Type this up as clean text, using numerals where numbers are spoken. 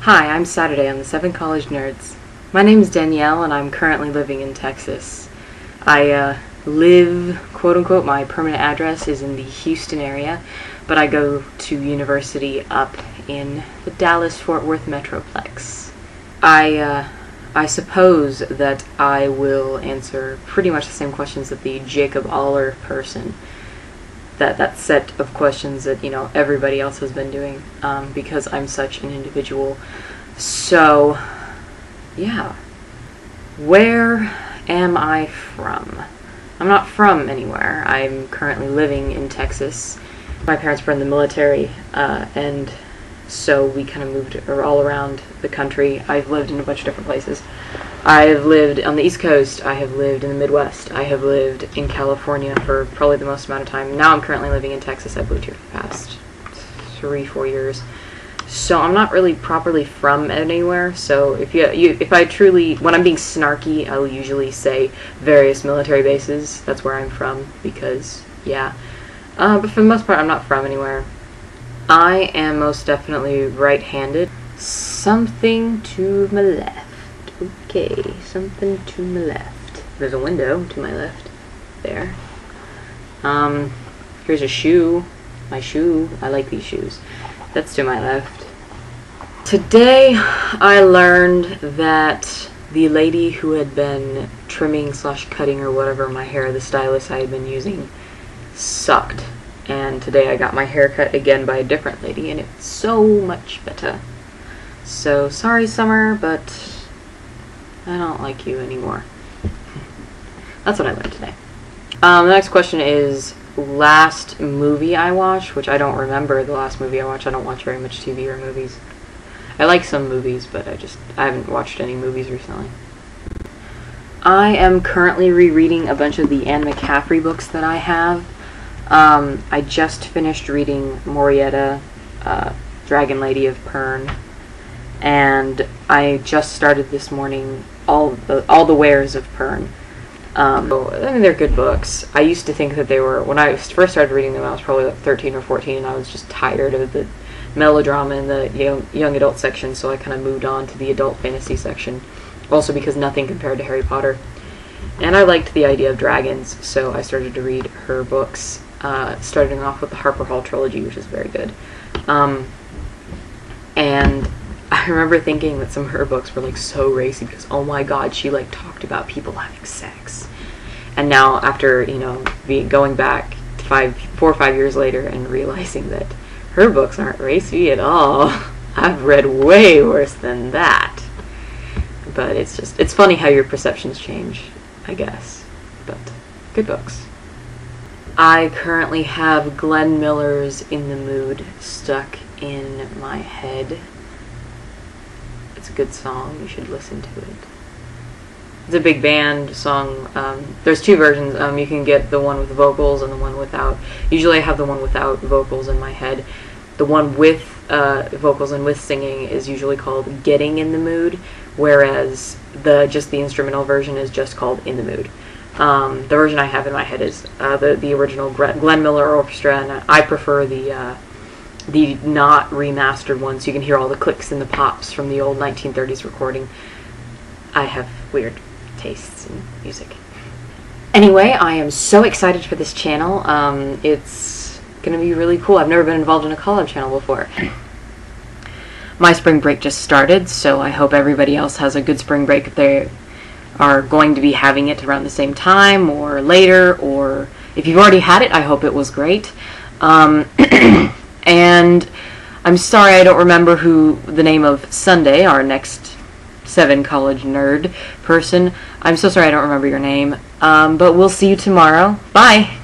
Hi, I'm Saturday on the 7 College Nerds. My name is Danielle and I'm currently living in Texas. I live, quote-unquote, my permanent address is in the Houston area, but I go to university up in the Dallas-Fort Worth Metroplex. I suppose that I will answer pretty much the same questions that the Jacob Aller person, that set of questions that, everybody else has been doing, because I'm such an individual. So, yeah. Where am I from? I'm not from anywhere. I'm currently living in Texas. My parents were in the military, and so we kind of moved all around the country. I've lived in a bunch of different places. I've lived on the East Coast, I have lived in the Midwest, I have lived in California for probably the most amount of time. Now I'm currently living in Texas. I've lived here for the past 3-4 years. So I'm not really properly from anywhere, so if I truly, when I'm being snarky, I'll usually say various military bases. That's where I'm from, because, yeah. But for the most part, I'm not from anywhere. I am most definitely right-handed. Something to my left. Okay, something to my left. There's a window to my left. There. Here's a shoe. My shoe. I like these shoes. That's to my left. Today, I learned that the lady who had been trimming/cutting or whatever my hair, the stylist I had been using, sucked. And today I got my hair cut again by a different lady, and it's so much better. So, sorry, Summer, but I don't like you anymore. That's what I learned today. The next question is last movie I watched, which I don't remember the last movie I watched. I don't watch very much TV or movies. I like some movies, but I haven't watched any movies recently. I am currently rereading a bunch of the Anne McCaffrey books that I have. I just finished reading Morietta, Dragon Lady of Pern, and I just started this morning all the Wares of Pern. I mean, they're good books. I used to think that they were, when I first started reading them, I was probably like 13 or 14, and I was just tired of the melodrama in the young adult section, so I kind of moved on to the adult fantasy section, also because nothing compared to Harry Potter. And I liked the idea of dragons, so I started to read her books, starting off with the Harper Hall trilogy, which is very good. And I remember thinking that some of her books were like so racy because, oh my god, she like talked about people having sex. And now after, going back 4 or 5 years later and realizing that her books aren't racy at all, I've read way worse than that. But it's funny how your perceptions change, I guess. But good books. I currently have Glenn Miller's In the Mood stuck in my head. It's a good song. You should listen to it. It's a big band song. There's 2 versions. You can get the one with vocals and the one without. Usually I have the one without vocals in my head. The one with vocals and with singing is usually called Getting in the Mood, whereas just the instrumental version is just called In the Mood. The version I have in my head is the original Glenn Miller Orchestra, and I prefer the not remastered one, so you can hear all the clicks and the pops from the old 1930s recording. I have weird tastes in music. Anyway, I am so excited for this channel. It's gonna be really cool. I've never been involved in a collab channel before. My spring break just started, so I hope everybody else has a good spring break if they are going to be having it around the same time or later, or if you've already had it, I hope it was great. And I'm sorry I don't remember who the name of Sunday, our next 7 College Nerd person. I'm so sorry I don't remember your name. But we'll see you tomorrow. Bye!